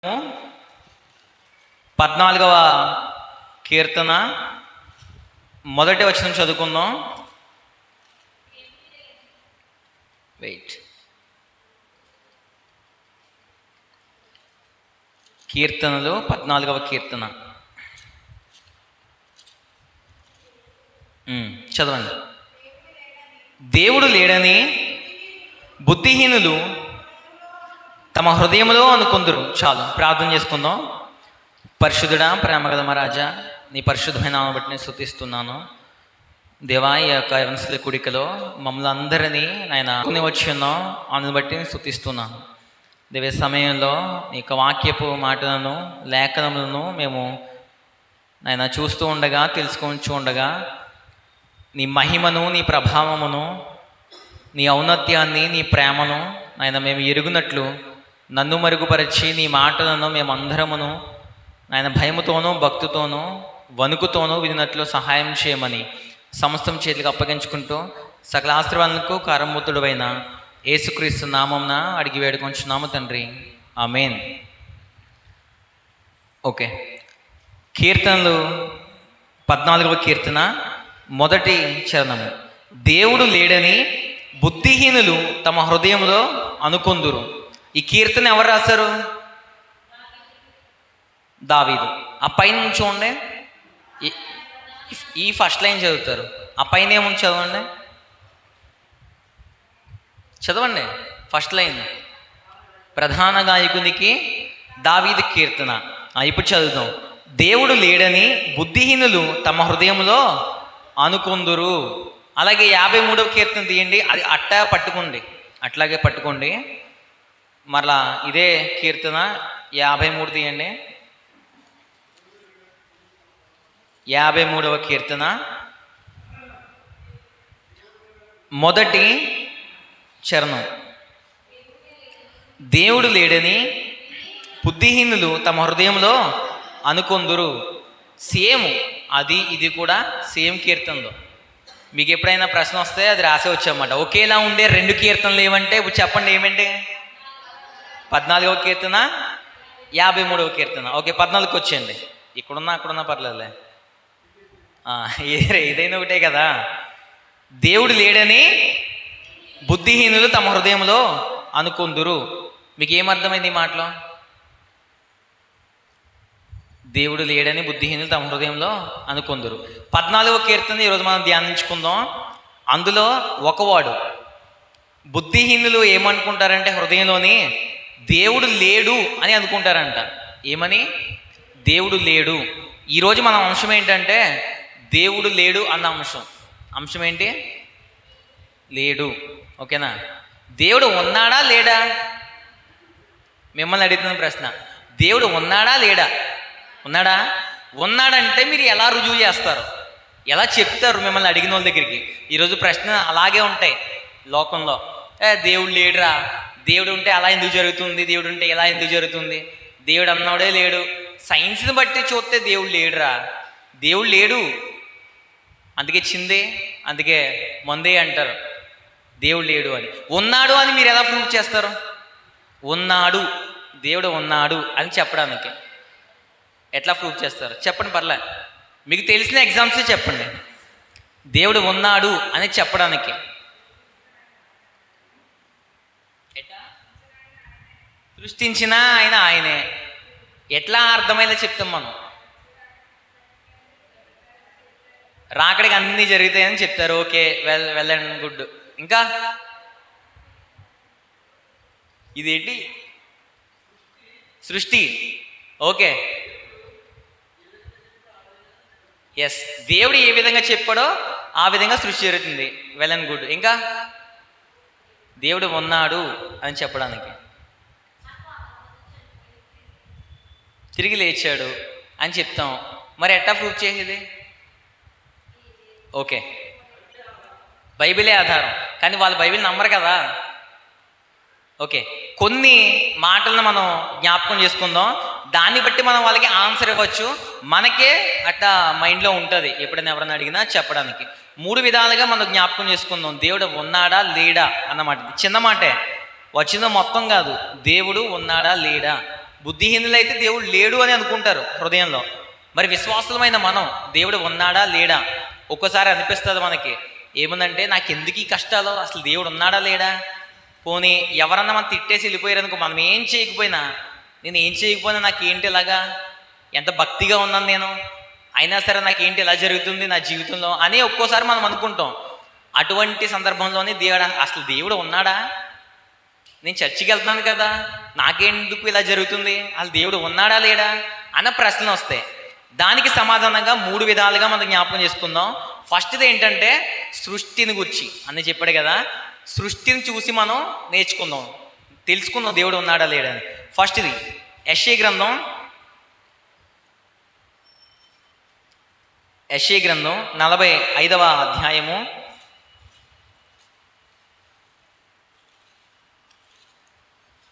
14వ కీర్తన మొదటి వచనం చదువుకుందాం. కీర్తనలు 14వ కీర్తన చదవండి. దేవుడు లేడని బుద్ధిహీనులు తమ హృదయంలో అనుకుందరు. చాలు, ప్రార్థన చేసుకుందాం. పరిశుద్ధుడా, ప్రేమగల మా రాజా, నీ పరిశుద్ధమైన నామమును బట్టి నేను స్తుతిస్తున్నాను. దేవా, ఈ యొక్క ఎవన్స్ల కుడికలో మమ్మల్ని అందరినీ నాయన వచ్చి ఉన్నాం, అందుని బట్టి నేను స్తుతిస్తున్నాను. దేవే, సమయంలో నీ యొక్క వాక్యపు మాటలను లేఖనములను మేము నాయన చూస్తూ ఉండగా, తెలుసుకుంటూ ఉండగా నీ మహిమను, నీ ప్రభావమును, నీ ఔన్నత్యాన్ని, నీ ప్రేమను నాయన మేము ఎరుగునట్లు నన్ను మరుగుపరిచి నీ మాటలను మేమందరమును నాయన భయముతోనూ, భక్తితోనూ, వణుకుతోనూ వినినట్లు సహాయం చేయమని సమస్తం చేతులకు అప్పగించుకుంటూ సకల ఆశీర్వాదాలకు కారణభూతుడైన యేసుక్రీస్తు నామమున అడిగి వేడుకొంచున్నాము తండ్రి, ఆమేన్. ఓకే, కీర్తనలు 14వ కీర్తన మొదటి చరణము. దేవుడు లేడని బుద్ధిహీనులు తమ హృదయంలో అనుకొందురు. ఈ కీర్తన ఎవరు రాశారు? దావీదు. ఆ పైన చూడండి, ఈ ఫస్ట్ లైన్ చదువుతారు. ఆ పైన ఏముంది చదవండి, చదవండి. ఫస్ట్ లైన్ ప్రధాన గాయకునికి దావీదు కీర్తన. ఇప్పుడు చదువుదాం. దేవుడు లేడని బుద్ధిహీనులు తమ హృదయంలో అనుకొందురు. అలాగే 53వ కీర్తన తీయండి, అది అట్లాగే పట్టుకోండి. మరలా ఇదే కీర్తన 53 తీయండి. 53వ కీర్తన మొదటి చరణం. దేవుడు లేడని బుద్ధిహీనులు తమ హృదయంలో అనుకొందురు. సేమ్ అది ఇది కూడా సేమ్ కీర్తనలో. మీకు ఎప్పుడైనా ప్రశ్న వస్తే అది రాసే వచ్చామన్నమాట. ఒకేలా ఉండే 2 కీర్తనలు ఏమంటే ఇప్పుడు చెప్పండి, ఏమంటే 14వ కీర్తన, 53వ కీర్తన. ఓకే, 14కి వచ్చేయండి. అక్కడున్నా పర్లేదులే, ఏదైనా ఒకటే కదా. దేవుడు లేడని బుద్ధిహీనులు తమ హృదయంలో అనుకొందురు. మీకు ఏమర్థమైంది ఈ మాటలో? దేవుడు లేడని బుద్ధిహీనులు తమ హృదయంలో అనుకొందురు. 14వ కీర్తన ఈరోజు మనం ధ్యానించుకుందాం. అందులో ఒకవాడు బుద్ధిహీనులు ఏమనుకుంటారంటే హృదయంలోని దేవుడు లేడు అని అనుకుంటారంట. ఏమని? దేవుడు లేడు. ఈరోజు మన అంశం ఏంటంటే దేవుడు లేడు అన్న అంశం ఏంటి? లేడు. ఓకేనా? దేవుడు ఉన్నాడా లేడా? మిమ్మల్ని అడుగుతున్న ప్రశ్న, దేవుడు ఉన్నాడా లేడా? ఉన్నాడంటే మీరు ఎలా రుజువు చేస్తారు, ఎలా చెప్తారు మిమ్మల్ని అడిగిన వాళ్ళ దగ్గరికి? ఈరోజు ప్రశ్న అలాగే ఉంటాయి లోకంలో. దేవుడు లేడురా, దేవుడు ఉంటే అలా ఎందుకు జరుగుతుంది, దేవుడు ఉంటే ఎలా ఎందుకు జరుగుతుంది, దేవుడు అన్నోడే లేడు. సైన్స్ని బట్టి చూస్తే దేవుడు లేడురా, దేవుడు లేడు, అందుకే చిందే, అందుకే మందే అంటారు దేవుడు లేడు అని. ఉన్నాడు అని మీరు ఎలా ప్రూవ్ చేస్తారు? ఉన్నాడు, దేవుడు ఉన్నాడు అని చెప్పడానికి ఎట్లా ప్రూవ్ చేస్తారు చెప్పండి? పర్లే, మీకు తెలిసిన ఎగ్జాంపుల్స్ చెప్పండి. దేవుడు ఉన్నాడు అని చెప్పడానికి సృష్టించిన ఆయనే. ఎట్లా అర్థమయ్యేలా చెప్తాం మనం? రాకడికి అన్నీ జరుగుతాయని చెప్తారు. Okay, well and good. ఇంకా ఇదేంటి? సృష్టి. ఓకే, ఎస్, దేవుడు ఏ విధంగా చెప్పాడో ఆ విధంగా సృష్టి జరుగుతుంది. Well and good. ఇంకా దేవుడు ఉన్నాడు అని చెప్పడానికి తిరిగి లేచాడు అని చెప్తాం. మరి ఎట్లా ప్రూవ్ చేసేది? ఓకే, బైబిలే ఆధారం, కానీ వాళ్ళు బైబిల్ నమ్మరు కదా. ఓకే, కొన్ని మాటలను మనం జ్ఞాపకం చేసుకుందాం, దాన్ని బట్టి మనం వాళ్ళకి ఆన్సర్ ఇవ్వచ్చు. మనకే అట్లా మైండ్లో ఉంటుంది ఎప్పుడైనా ఎవరైనా అడిగినా చెప్పడానికి. 3 విధాలుగా మనం జ్ఞాపకం చేసుకుందాం. దేవుడు ఉన్నాడా లేడా అన్నమాట. చిన్న మాటే, వచ్చిందో మొత్తం కాదు. దేవుడు ఉన్నాడా లేడా బుద్ధిహీనులైతే దేవుడు లేడు అని అనుకుంటారు హృదయంలో. మరి విశ్వాసులమైన మనం దేవుడు ఉన్నాడా లేడా ఒక్కోసారి అనిపిస్తుంది మనకి. ఏముందంటే నాకు ఎందుకు ఈ కష్టాలు, అసలు దేవుడు ఉన్నాడా లేడా? పోనీ ఎవరన్నా మనం తిట్టేసి వెళ్ళిపోయారనుకో, మనం ఏం చేయకపోయినా, నేను ఏం చేయకపోయినా నాకేంటి ఇలాగా, ఎంత భక్తిగా ఉన్నాను నేను, అయినా సరే నాకేంటి ఇలా జరుగుతుంది నా జీవితంలో అని ఒక్కోసారి మనం అనుకుంటాం. అటువంటి సందర్భంలోనే అసలు దేవుడు ఉన్నాడా, నేను చర్చికి వెళ్తున్నాను కదా, నాకెందుకు ఇలా జరుగుతుంది, అసలు దేవుడు ఉన్నాడా లేడా అన్న ప్రశ్నలు వస్తాయి. దానికి సమాధానంగా 3 విధాలుగా మనం జ్ఞాపకం చేసుకుందాం. ఫస్ట్ది ఏంటంటే సృష్టిని గురించి అన్నీ చెప్పాడు కదా, సృష్టిని చూసి మనం నేర్చుకుందాం, తెలుసుకుందాం దేవుడు ఉన్నాడా లేడా అని. ఫస్ట్ది యెషయా గ్రంథం 45వ అధ్యాయము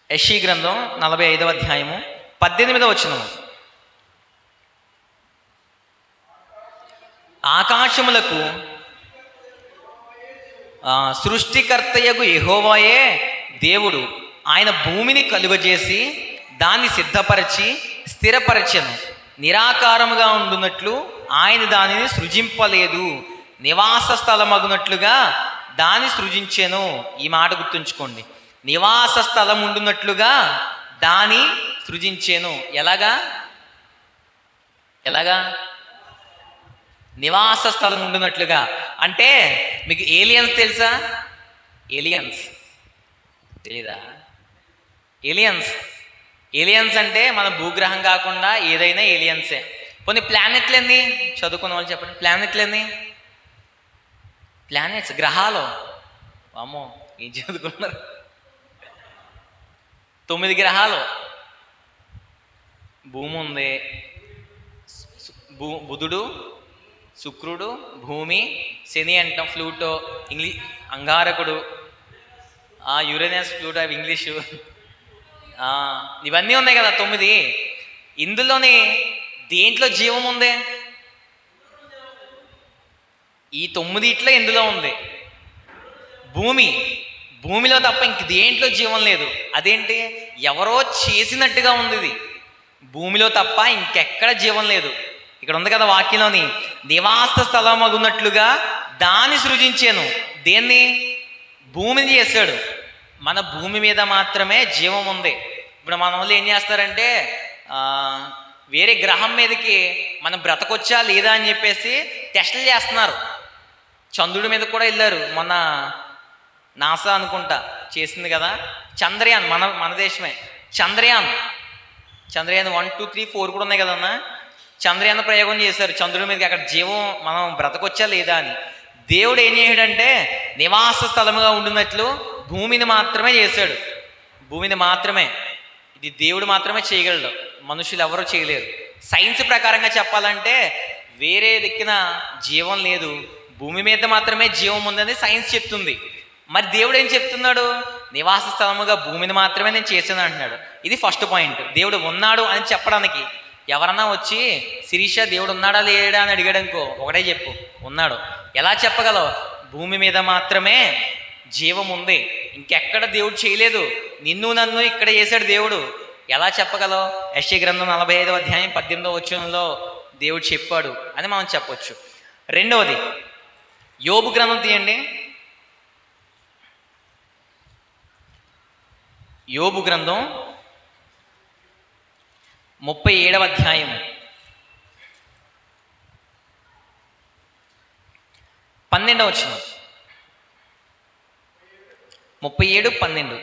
45వ అధ్యాయము 18వ వచనం. ఆకాశములకు సృష్టికర్తయగు యెహోవాయే దేవుడు, ఆయన భూమిని కలుగజేసి దాన్ని సిద్ధపరిచి స్థిరపరచెను. నిరాకారముగా ఉండునట్లు ఆయన దానిని సృజింపలేదు, నివాస స్థలమగునట్లుగా దాన్ని సృజించెను. ఈ మాట గుర్తుంచుకోండి, నివాస స్థలం ఉండునట్లుగా దాన్ని సృజించెను. ఎలాగా నివాస స్థలం ఉండునట్లుగా అంటే, మీకు ఏలియన్స్ తెలుసా? ఏలియన్స్ తెలీదా? ఏలియన్స్ అంటే మన భూగ్రహం కాకుండా ఏదైనా ఏలియన్సే. కొన్ని ప్లానెట్లు ఎన్ని చదువుకున్న వాళ్ళు చెప్పండి, ప్లానెట్స్ గ్రహాలు. అమ్మో ఏం చదువుకున్నారు? 9 గ్రహాలు. భూమి ఉంది, బుధుడు, శుక్రుడు, భూమి, శని అంటాం, ఫ్లూటో అంగారకుడు, యురేనస్, ప్లూటో అవి ఇంగ్లీషు, ఇవన్నీ ఉన్నాయి కదా 9. ఇందులోనే దేంట్లో జీవం ఉంది? ఈ 9 ఎందులో ఉంది? భూమిలో తప్ప ఇంక దేంట్లో జీవం లేదు. అదేంటి? ఎవరో చేసినట్టుగా ఉంది ఇది. భూమిలో తప్ప ఇంకెక్కడ జీవం లేదు. ఇక్కడ ఉంది కదా వాక్యంలోని, నివాస స్థలమగునట్లుగా దాన్ని సృజించాను. దేన్ని? భూమిని చేశాడు. మన భూమి మీద మాత్రమే జీవం ఉంది. ఇప్పుడు మన వాళ్ళు ఏం చేస్తారంటే వేరే గ్రహం మీదకి మనం బ్రతకొచ్చా లేదా అని చెప్పేసి టెస్టులు చేస్తున్నారు. చంద్రుడి మీద కూడా వెళ్ళారు మొన్న, నాసా అనుకుంటా చేసింది కదా, చంద్రయాన్. మన దేశమే చంద్రయాన్ 1, 2, 3, 4 కూడా ఉన్నాయి కదన్నా. చంద్రయాన్ ప్రయోగం చేశారు చంద్రుడి మీదకి, అక్కడ జీవం మనం బ్రతకొచ్చా లేదా అని. దేవుడు ఏం చేశాడంటే నివాస స్థలముగా ఉండినట్లు భూమిని మాత్రమే చేశాడు. భూమిని మాత్రమే. ఇది దేవుడు మాత్రమే చేయగలడు, మనుషులు ఎవరూ చేయలేరు. సైన్స్ ప్రకారంగా చెప్పాలంటే వేరే దిక్కున జీవం లేదు, భూమి మీద మాత్రమే జీవం ఉందని సైన్స్ చెప్తుంది. మరి దేవుడు ఏం చెప్తున్నాడు? నివాస స్థలముగా భూమిని మాత్రమే నేను చేశాను అంటున్నాడు. ఇది ఫస్ట్ పాయింట్. దేవుడు ఉన్నాడు అని చెప్పడానికి ఎవరన్నా వచ్చి శిరీష దేవుడు ఉన్నాడా లేడా అని అడిగాడు అనుకో, ఒకటే చెప్పు, ఉన్నాడు. ఎలా చెప్పగలవు? భూమి మీద మాత్రమే జీవం ఉంది, ఇంకెక్కడ దేవుడు చేయలేదు, నిన్ను నన్ను ఇక్కడ చేశాడు దేవుడు. ఎలా చెప్పగలవు? యెషయా గ్రంథం 45వ అధ్యాయం 18వ వచనంలో దేవుడు చెప్పాడు అని మనం చెప్పొచ్చు. రెండవది యోబు గ్రంథం తీయండి. యోబు గ్రంథం 37వ అధ్యాయం 12వ వచనం. 37:12,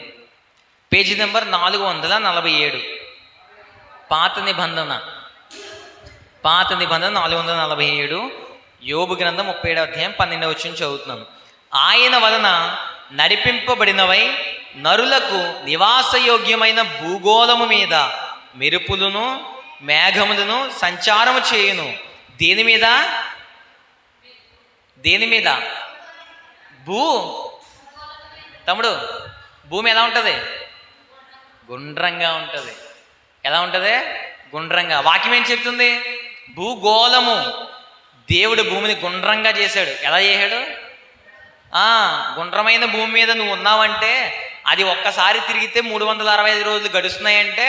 పేజీ నెంబర్ 447. పాత నిబంధన 447, యోబు గ్రంథం 37వ అధ్యాయం 12వ వచనం చదువుతున్నాను. ఆయన వలన నడిపింపబడినవై నరులకు నివాసయోగ్యమైన భూగోళము మీద మెరుపులను మేఘములను సంచారము చేయును. దేని మీద? తమ్ముడు, భూమి ఎలా ఉంటుంది? గుండ్రంగా ఉంటుంది. ఎలా ఉంటుంది? గుండ్రంగా. వాక్యం ఏం చెప్తుంది? భూగోళము. దేవుడు భూమిని గుండ్రంగా చేశాడు. ఎలా చేశాడు? గుండ్రమైన భూమి మీద నువ్వు ఉన్నావంటే, అది ఒక్కసారి తిరిగితే 365 రోజులు గడుస్తున్నాయంటే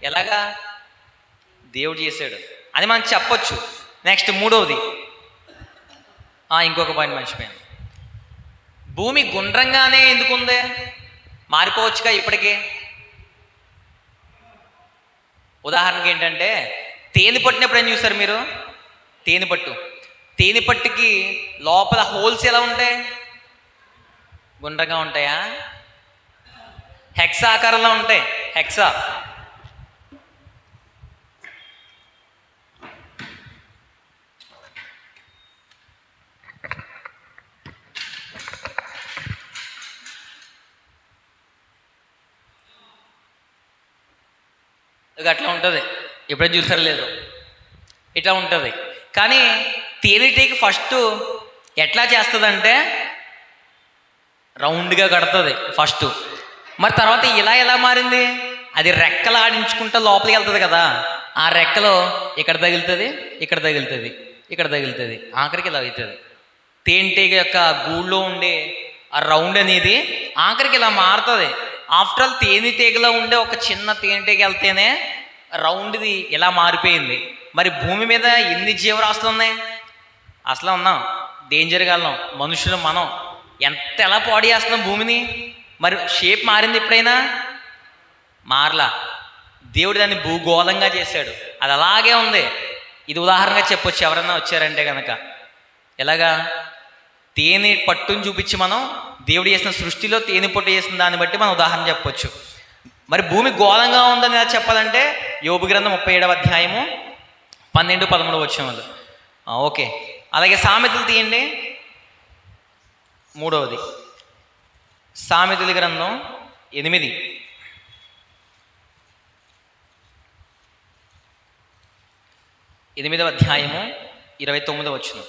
ఎలాగా? దేవుడు చేశాడు అని మనం చెప్పొచ్చు. నెక్స్ట్ మూడవది, ఇంకొక పాయింట్ మర్చిపోయాను. భూమి గుండ్రంగానే ఎందుకుంది? మారిపోవచ్చుగా ఇప్పటికే. ఉదాహరణకి ఏంటంటే, తేనె పట్టినప్పుడు ఏం చూసారు మీరు? తేనె పట్టుకి లోపల హోల్స్ ఎలా ఉంటాయి? గుండ్రంగా ఉంటాయా? హెక్సా ఆకారంలో ఉంటాయి. హెక్సా. అట్లా ఉంటుంది. ఎప్పుడైనా చూసారు లేదు? ఇట్లా ఉంటుంది. కానీ తేనెటీగ ఫస్ట్ ఎట్లా చేస్తుందంటే రౌండ్గా కడుతుంది ఫస్ట్. మరి తర్వాత ఎలా మారింది? అది రెక్కలు ఆడించుకుంటూ లోపలికి వెళ్తుంది కదా. ఆ రెక్కలో ఇక్కడ తగులుతుంది, ఇక్కడ తగులుతుంది, ఇక్కడ తగులుతుంది, ఆఖరికి ఇలా అవుతుంది. తేనెటీగ యొక్క గూళ్ళో ఉండే ఆ రౌండ్ అనేది ఆఖరికి ఇలా మారుతుంది. ఆఫ్టర్ ఆల్ తేనెటీగలో ఉండే ఒక చిన్న తేనెటీగ వెళ్తేనే రౌండ్ది ఇలా మారిపోయింది. మరి భూమి మీద ఎన్ని జీవరాశులు ఉన్నాయి? అసలు ఉన్నాం, డేంజర్గా వెళ్ళాం. మనుషులు మనం ఎలా పాడు చేస్తున్నాం భూమిని. మరి షేప్ మారింది ఎప్పుడైనా? మారలా. దేవుడు దాన్ని భూగోళంగా చేశాడు, అది అలాగే ఉంది. ఇది ఉదాహరణగా చెప్పొచ్చు ఎవరన్నా వచ్చారంటే కనుక. ఎలాగా? తేనె పట్టుని చూపించి మనం దేవుడు చేసిన సృష్టిలో తేనె పట్టు చేసిన దాన్ని బట్టి మనం ఉదాహరణ చెప్పొచ్చు. మరి భూమి గోళంగా ఉందని ఎలా చెప్పాలంటే యోబు గ్రంథం 37వ అధ్యాయము 12-13 వచనాలు. ఓకే. అలాగే సామెతలు తీయండి, 3వది. సామెతల గ్రంథం 8వ అధ్యాయము 29వ వచనం.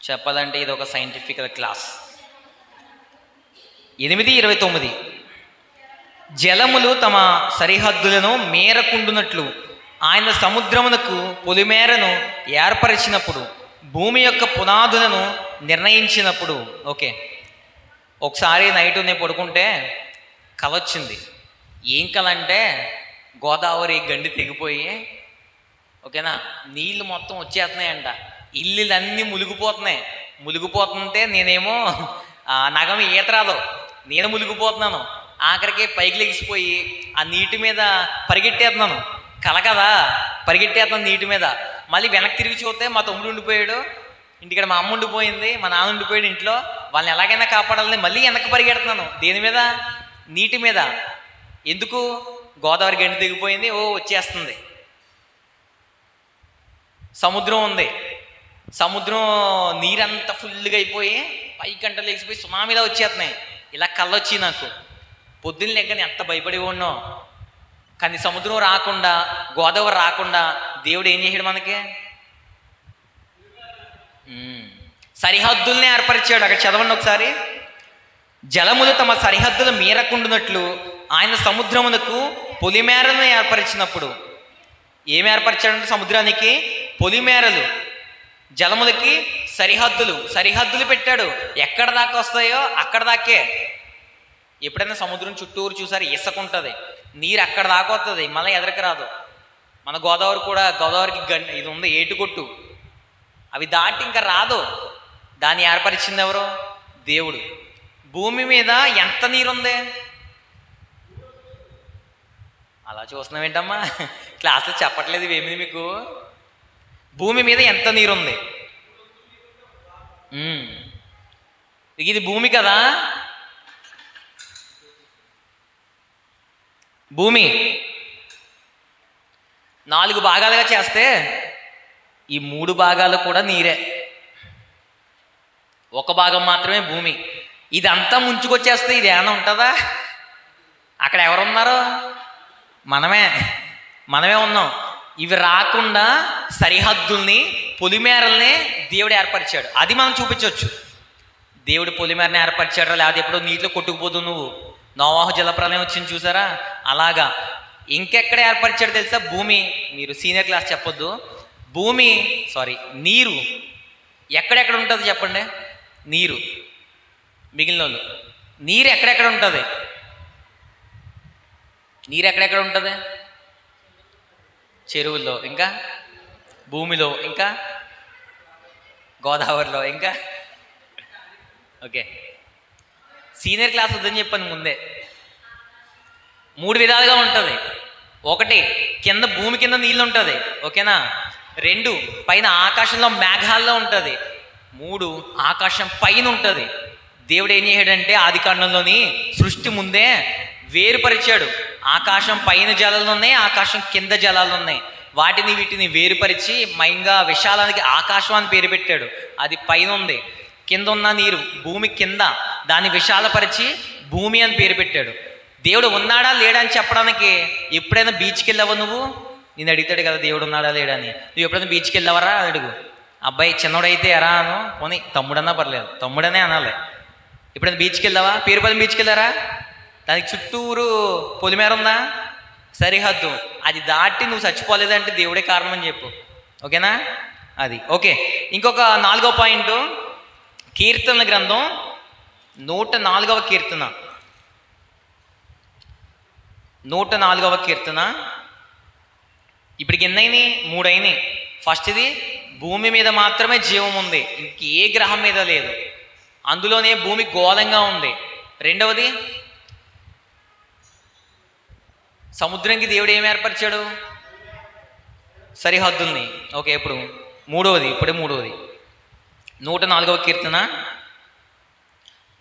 చెప్పాలంటే ఇది ఒక సైంటిఫికల్ క్లాస్. 8:29. జలములు తమ సరిహద్దులను మేరకుండునట్లు ఆయన సముద్రమునకు పొలిమేరను ఏర్పరిచినప్పుడు, భూమి యొక్క పునాదులను నిర్ణయించినప్పుడు. ఓకే. ఒకసారి నైట్ నేను పడుకుంటే కల వచ్చింది. ఏం కల అంటే గోదావరి గండి తెగిపోయి, ఓకేనా, నీళ్ళు మొత్తం వచ్చేస్తున్నాయంట. ఇల్లులన్నీ మునిగిపోతుంటే నేనేమో నగం ఈత రాదు, నేను మునిగిపోతున్నాను. ఆఖరికి పైకి లెగిసిపోయి ఆ నీటి మీద పరిగెట్టేస్తున్నాను. కల కదా, పరిగెట్టేస్తున్నాను నీటి మీద. మళ్ళీ వెనక్కి తిరిగి చూస్తే మా తమ్ముడు ఉండిపోయాడు ఇంటికాడ, మా అమ్మ ఉండిపోయింది, మా నాన్న ఉండిపోయాడు ఇంట్లో. వాళ్ళని ఎలాగైనా కాపాడాలని మళ్ళీ వెనక్కి పరిగెడుతున్నాను. దేని మీద? నీటి మీద. ఎందుకు? గోదావరి గండి తెగిపోయింది, వచ్చేస్తుంది. సముద్రం ఉంది, సముద్రం నీరంతా ఫుల్గా అయిపోయి పైకంటలు లేచిపోయి సునామీలా వచ్చేస్తున్నాయి. ఇలా కళ్ళొచ్చి నాకు పొద్దున్న లెక్కని ఎంత భయపడి ఉన్నాం. కానీ సముద్రం రాకుండా, గోదావరి రాకుండా దేవుడు ఏం చేశాడు మనకి? సరిహద్దుల్ని ఏర్పరిచాడు. అక్కడ చదవండి ఒకసారి. జలములు తమ సరిహద్దులు మీరకుండునట్లు ఆయన సముద్రమునకు పొలిమేరలను ఏర్పరిచినప్పుడు. ఏమి ఏర్పరిచాడంటే సముద్రానికి పొలిమేరలు, జలములకి సరిహద్దులు పెట్టాడు. ఎక్కడ దాకా వస్తాయో అక్కడ దాకే. ఎప్పుడైనా సముద్రం చుట్టూరు చూసారు, ఇసుక ఉంటుంది, నీరు అక్కడ దాకా వస్తుంది, మళ్ళీ ఎదరికి రాదు. మన గోదావరికి ఇది ఉంది, ఏటుకొట్టు, అవి దాటి ఇంకా రాదు. దాన్ని ఏర్పరిచింది ఎవరు? దేవుడు. భూమి మీద ఎంత నీరుంది? అలా చూస్తున్నాం ఏంటమ్మా, క్లాసులో చెప్పట్లేదు ఇవేమి మీకు? భూమి మీద ఎంత నీరుంది? ఇది భూమి కదా. భూమి 4 భాగాలుగా చేస్తే ఈ 3 భాగాలు కూడా నీరే, ఒక భాగం మాత్రమే భూమి. ఇదంతా ముంచుకొచ్చేస్తే ఇది ఏమైనా ఉంటుందా? అక్కడ ఎవరున్నారు? మనమే ఉన్నాం. ఇవి రాకుండా సరిహద్దుల్ని, పొలిమేరల్ని దేవుడు ఏర్పరిచాడు. అది మనం చూపించవచ్చు. దేవుడు పొలిమేరని ఏర్పరిచాడు, లేకపోతే ఎప్పుడో నీటిలో కొట్టుకుపోదు నువ్వు. నోవాహు జలప్రలయం వచ్చింది చూసారా, అలాగా. ఇంకెక్కడ ఏర్పరిచాడు తెలుసా? భూమి. మీరు సీనియర్ క్లాస్ చెప్పొద్దు. నీరు ఎక్కడెక్కడ ఉంటుంది చెప్పండి? నీరు మిగిలిన వాళ్ళు, నీరు ఎక్కడెక్కడ ఉంటుంది? నీరు ఎక్కడెక్కడ ఉంటుంది? చెరువుల్లో, ఇంకా భూమిలో, ఇంకా గోదావరిలో, ఇంకా ఓకే. సీనియర్ క్లాస్ వద్దని చెప్పాను ముందే. 3 విధాలుగా ఉంటుంది. 1, కింద భూమి కింద నీళ్ళు ఉంటుంది, ఓకేనా. 2, పైన ఆకాశంలో మేఘాల్లో ఉంటుంది. 3, ఆకాశం పైన ఉంటుంది. దేవుడు ఏం చేశాడంటే ఆదికాండంలోని సృష్టి ముందే వేరుపరిచాడు. ఆకాశం పైన జలాలు ఉన్నాయి, ఆకాశం కింద జలాలు ఉన్నాయి. వీటిని వేరుపరిచి మైంగా విశాలానికి ఆకాశం అని పేరు పెట్టాడు. అది పైన ఉంది. కింద ఉన్న నీరు భూమి కింద, దాన్ని విశాలపరిచి భూమి అని పేరు పెట్టాడు. దేవుడు ఉన్నాడా లేడా అని చెప్పడానికి ఎప్పుడైనా బీచ్కి వెళ్ళావా నువ్వు? నేను అడుగుతాడు కదా దేవుడు ఉన్నాడా లేడా అని. నువ్వు ఎప్పుడైనా బీచ్కి వెళ్ళావరా అని అడుగు. అబ్బాయి చిన్నోడైతే ఎరా అను, పోనీ తమ్ముడన్నా పర్లేదు, తమ్ముడనే అనాలి. ఎప్పుడైనా బీచ్కి వెళ్ళావా? పేరుపల్లి బీచ్కి వెళ్ళారా? దానికి చుట్టూరు పొలిమేర ఉందా, సరిహద్దు. అది దాటి నువ్వు చచ్చిపోలేదంటే దేవుడే కారణం అని చెప్పు, ఓకేనా. అది ఓకే. ఇంకొక 4వ పాయింట్, కీర్తనల గ్రంథం 104వ కీర్తన. 104వ కీర్తన. ఇప్పటికి ఎన్నైనాయి? 3 అయినాయి. ఫస్ట్ది భూమి మీద మాత్రమే జీవం ఉంది, ఇంకే గ్రహం మీద లేదు, అందులోనే భూమి గోళంగా ఉంది. 2వది సముద్రంకి దేవుడు ఏమి ఏర్పరిచాడు? సరిహద్దుల్ని, ఓకే. ఇప్పుడు 3వది, 104వ కీర్తన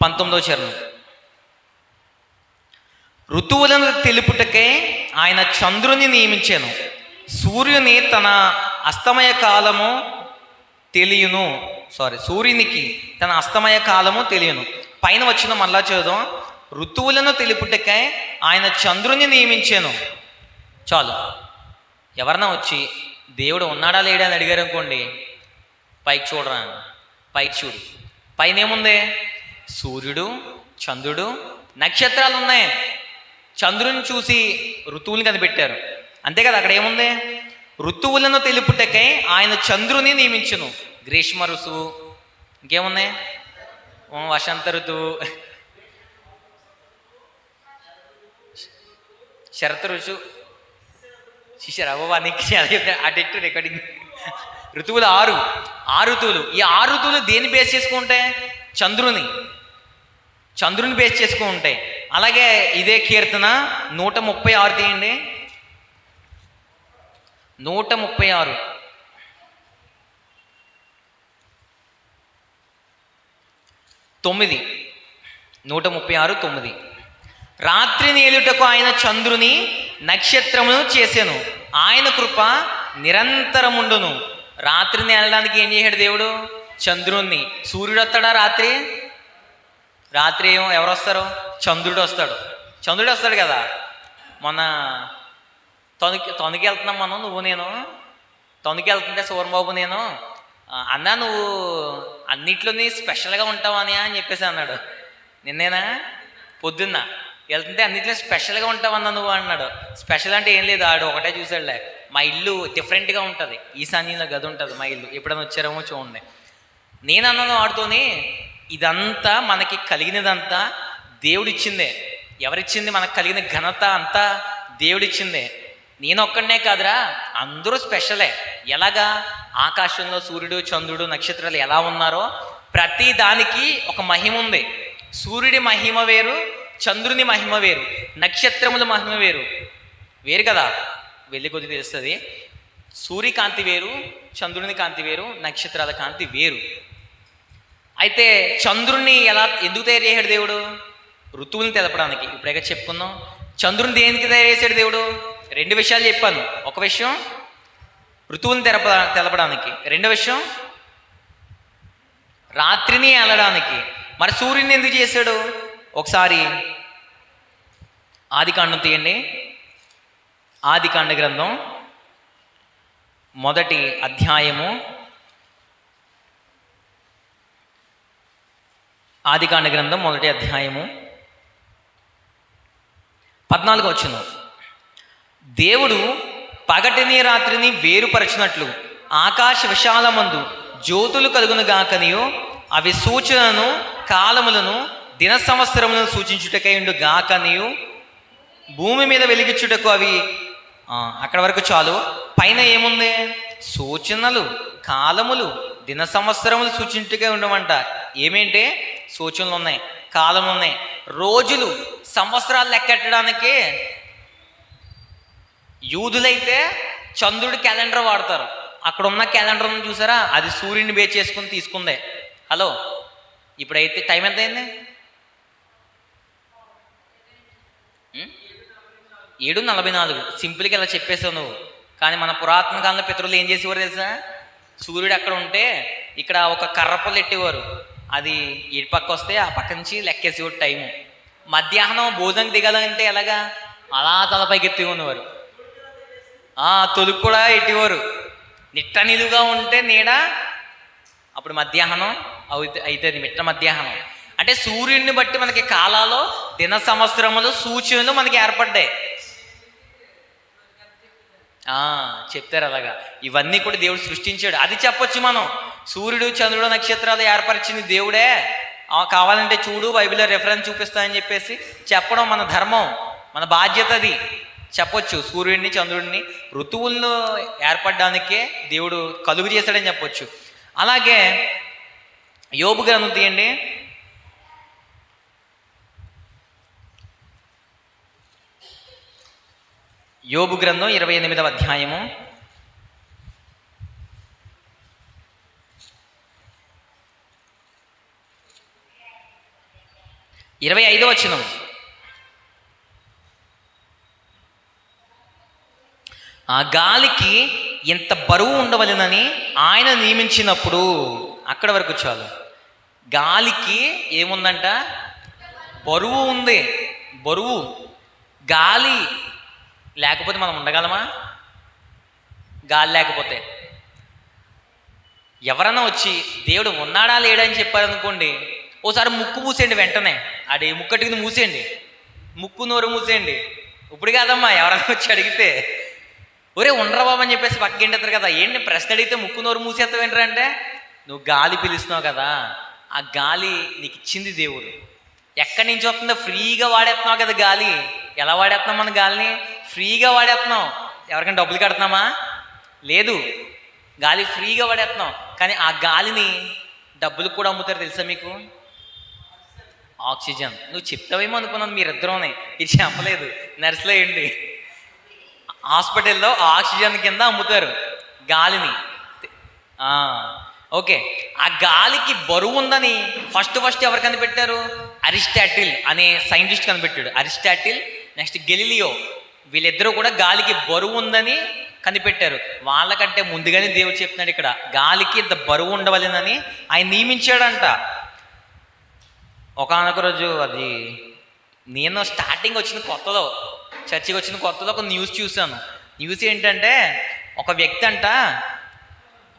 19వ చరణం. ఋతువులను తెలుపుటకే ఆయన చంద్రుని నియమించాను, సూర్యుని తన అస్తమయ కాలము తెలియను. సూర్యునికి తన అస్తమయ కాలము తెలియను. పైన వచ్చిన మళ్ళా చదువు. ఋతువులను తెలుపుటకై ఆయన చంద్రుని నియమించాను. చాలు. ఎవరన్నా వచ్చి దేవుడు ఉన్నాడా లేడా అని అడిగారు అనుకోండి, పైకి చూడరా, పైకి చూడు. పైన ఏముంది? సూర్యుడు, చంద్రుడు, నక్షత్రాలు ఉన్నాయి. చంద్రుని చూసి ఋతువుని కనిపెట్టారు, అంతే కదా. అక్కడ ఏముంది? ఋతువులను తెలుపుటకై ఆయన చంద్రుని నియమించును. గ్రీష్మ ఋతువు, ఇంకేమున్నాయి? వసంత ఋతువు, శరత్ ఋతువు, శిశిరవ్వానికి అటెట్టు రికార్డింగ్. ఋతువులు 6 ఋతువులు. ఈ 6 ఋతువులు దేన్ని బేస్ చేసుకుంటే? చంద్రుని బేస్ చేసుకుంటాయి. అలాగే ఇదే కీర్తన 136 తీయండి. 136 9. 136:9. రాత్రిని ఏలుటకు ఆయన చంద్రుని నక్షత్రమును చేశాను, ఆయన కృప నిరంతరముండును. రాత్రిని వెళ్ళడానికి ఏం చేశాడు దేవుడు? చంద్రుణ్ణి. సూర్యుడు వస్తాడా రాత్రి? రాత్రి ఎవరు వస్తారు? చంద్రుడు వస్తాడు కదా. మొన్న తొనికి వెళ్తున్నాం మనం, నువ్వు నేను తొనికి వెళ్తుంటే సూర్యబాబు నేను అన్నా నువ్వు అన్నిట్లోని స్పెషల్గా ఉంటావని అని చెప్పేసి అన్నాడు. నిన్నేనా పొద్దున్న వెళ్తుంటే అన్నిట్లో స్పెషల్గా ఉంటావన్నా నువ్వు అన్నాడు. స్పెషల్ అంటే ఏం లేదు, ఆడు ఒకటే చూసాడులే. మా ఇల్లు డిఫరెంట్గా ఉంటుంది, ఈశాన్యంలో గది ఉంటుంది మా ఇల్లు, ఎప్పుడైనా వచ్చారేమో చూడండి. నేను అన్నాను ఆడుతోని, ఇదంతా మనకి కలిగినదంతా దేవుడిచ్చిందే. ఎవరిచ్చింది? మనకు కలిగిన ఘనత అంతా దేవుడిచ్చిందే. నేను ఒక్కడనే కాదురా, అందరూ స్పెషలే. ఎలాగా? ఆకాశంలో సూర్యుడు, చంద్రుడు, నక్షత్రాలు ఎలా ఉన్నారో ప్రతి దానికి ఒక మహిమ ఉంది. సూర్యుడి మహిమ వేరు, చంద్రుని మహిమ వేరు, నక్షత్రముల మహిమ వేరు కదా. వెళ్ళి కొద్ది తెలుస్తుంది. సూర్యకాంతి వేరు, చంద్రుని కాంతి వేరు, నక్షత్రాల కాంతి వేరు. అయితే చంద్రుణ్ణి ఎందుకు తయారు చేశాడు దేవుడు? ఋతువుని తెలపడానికి. ఇప్పుడే చెప్పుకుందాం. చంద్రుని దేనికి తయారు చేశాడు దేవుడు? 2 విషయాలు చెప్పాను. ఒక విషయం ఋతువుని తెలపడానికి, 2వ విషయం రాత్రిని ఏలడానికి. మరి సూర్యుని ఎందుకు చేశాడు? ఒకసారి ఆదికాండం తీయండి. ఆదికాండ గ్రంథం 1వ అధ్యాయము. ఆదికాండ గ్రంథం 1వ అధ్యాయము 14వ వచనం. దేవుడు పగటిని రాత్రిని వేరుపరచినట్లు ఆకాశ విశాలమందు జ్యోతులు కలుగును గాకనియో, అవి సూచనను కాలములను దిన సంవత్సరములను సూచించుటకై ఉండు గాకనియు భూమి మీద వెలిగించుటకు అవి అక్కడ వరకు చాలు. పైన ఏముంది? సూచనలు, కాలములు, దిన సంవత్సరములు సూచించుగా ఉండమంట. ఏమేంటి? సూచనలు ఉన్నాయి, కాలములు ఉన్నాయి, రోజులు, సంవత్సరాలు లెక్కెట్టడానికి. యూదులైతే చంద్రుడి క్యాలెండర్ వాడతారు. అక్కడ ఉన్న క్యాలెండర్ చూసారా, అది సూర్యుడిని బేస్ చేసుకుని తీసుకుందే. హలో, ఇప్పుడైతే టైం ఎంత అయింది? 7:44. సింపుల్గా ఇలా చెప్పేసావు నువ్వు. కానీ మన పురాతన కాలంలో పితరులు ఏం చేసేవారు తెలుసా? సూర్యుడు అక్కడ ఉంటే ఇక్కడ ఒక కర్ర పొల్లు ఎట్టేవారు. అది ఇటు పక్క వస్తే ఆ పక్క నుంచి లెక్కేసేవాడు టైము. మధ్యాహ్నం భోజనం దిగాలంటే ఎలాగా? అలా తలపైకి ఎత్తి ఉన్నవారు. తొలుగు కూడా ఎట్టేవారు. నిట్ట నిలుగా ఉంటే నీడ అప్పుడు మధ్యాహ్నం అవుతుంది, మిట్ట మధ్యాహ్నం. అంటే సూర్యుడిని బట్టి మనకి కాలాలు, దిన సంవత్సరములు, సూచనలు మనకి ఏర్పడ్డాయి. చెప్తారు అలాగా. ఇవన్నీ కూడా దేవుడు సృష్టించాడు. అది చెప్పొచ్చు మనం. సూర్యుడు, చంద్రుడు, నక్షత్రాలు ఏర్పరిచింది దేవుడే. కావాలంటే చూడు, బైబిల్లో రెఫరెన్స్ చూపిస్తానని చెప్పేసి చెప్పడం మన ధర్మం, మన బాధ్యత. అది చెప్పొచ్చు. సూర్యుడిని, చంద్రుడిని, ఋతువులను ఏర్పడడానికే దేవుడు కలుగు చేశాడని చెప్పొచ్చు. అలాగే యోబు గ్రంథం తీయండి. యోబు గ్రంథం 28వ అధ్యాయము 25వ వచనం. ఆ గాలికి ఎంత బరువు ఉండవలెనని ఆయన నియమించినప్పుడు. అక్కడ వరకు చాలు. గాలికి ఏముందంట? బరువు ఉంది. బరువు. గాలి లేకపోతే మనం ఉండగలమా? గాలి లేకపోతే ఎవరన్నా వచ్చి దేవుడు ఉన్నాడా లేడని చెప్పారనుకోండి, ఓసారి ముక్కు మూసేయండి, వెంటనే ఆడి ముక్కటికి మూసేయండి, ముక్కు నోరు మూసేయండి. ఇప్పుడు కాదమ్మా, ఎవరన్నా వచ్చి అడిగితే ఒరే ఉండరా బాబు అని చెప్పేసి పక్కింటారు కదా. ఏంటి ప్రశ్న అడిగితే ముక్కు నోరు మూసేస్తావు ఏంటరా అంటే, నువ్వు గాలి పిలుస్తున్నావు కదా, ఆ గాలి నీకు ఇచ్చింది దేవుడు. ఎక్కడి నుంచి వస్తుందో ఫ్రీగా వాడేస్తున్నావు కదా గాలి. ఎలా వాడేస్తున్నాం మన గాలిని? ఫ్రీగా వాడేస్తున్నాం. ఎవరికైనా డబ్బులు కడుతున్నామా? లేదు. గాలి ఫ్రీగా వాడేస్తున్నాం. కానీ ఆ గాలిని డబ్బులు కూడా అమ్ముతారు తెలుసా మీకు? ఆక్సిజన్. నువ్వు చెప్తావేమో అనుకున్నాను, మీరిద్దరూనే. ఇది చెప్పలేదు. నర్సులో ఏంటి, హాస్పిటల్లో ఆక్సిజన్ కింద అమ్ముతారు గాలిని. ఓకే. ఆ గాలికి బరువు ఉందని ఫస్ట్ ఎవరు కనిపెట్టారు? అరిస్టాటిల్ అనే సైంటిస్ట్ కనిపెట్టాడు. అరిస్టాటిల్, నెక్స్ట్ గెలీలియో, వీళ్ళిద్దరూ కూడా గాలికి బరువు ఉందని కనిపెట్టారు. వాళ్ళకంటే ముందుగానే దేవుడు చెప్తున్నాడు ఇక్కడ, గాలికి ఇంత బరువు ఉండవలెనని ఆయన నియమించాడంట. ఒకానొక రోజు, అది నేను స్టార్టింగ్ వచ్చిన కొత్తలో, చర్చికి వచ్చిన కొత్తలో ఒక న్యూస్ చూశాను. న్యూస్ ఏంటంటే, ఒక వ్యక్తి అంట